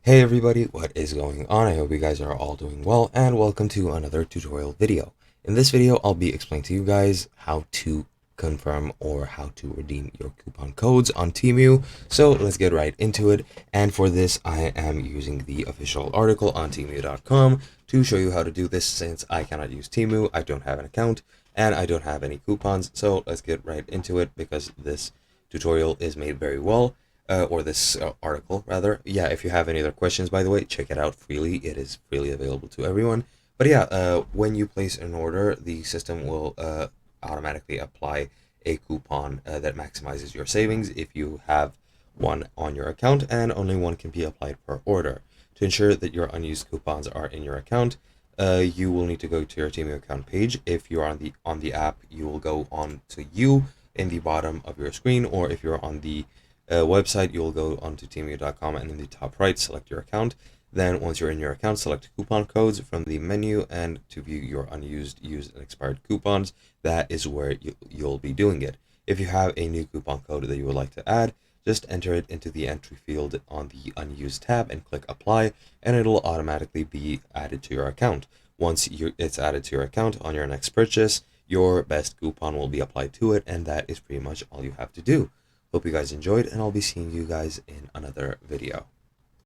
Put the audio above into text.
Hey everybody, what is going on? I hope you guys are all doing well and welcome to another tutorial video. In this video, I'll be explaining to you guys how to confirm or how to redeem your coupon codes on Temu. So let's get right into it. And for this, I am using the official article on Temu.com to show you how to do this since I cannot use Temu, I don't have an account, and I don't have any coupons. So let's get right into it because this tutorial is made very well. Or this article rather. Yeah, if you have any other questions, by the way, check it out freely. It is freely available to everyone. But yeah, when you place an order, the system will automatically apply a coupon that maximizes your savings if you have one on your account, and only one can be applied per order. To ensure that your unused coupons are in your account, you will need to go to your Temu account page. If you're on the app, you will go on to you in the bottom of your screen, or if you're on the website, you'll go onto Temu.com and in the top right, select your account. Then once you're in your account, select coupon codes from the menu, and to view your unused, used, and expired coupons, that is where you'll be doing it. If you have a new coupon code that you would like to add, just enter it into the entry field on the unused tab and click apply, and it'll automatically be added to your account. Once it's added to your account on your next purchase, your best coupon will be applied to it, and that is pretty much all you have to do. Hope you guys enjoyed, and I'll be seeing you guys in another video.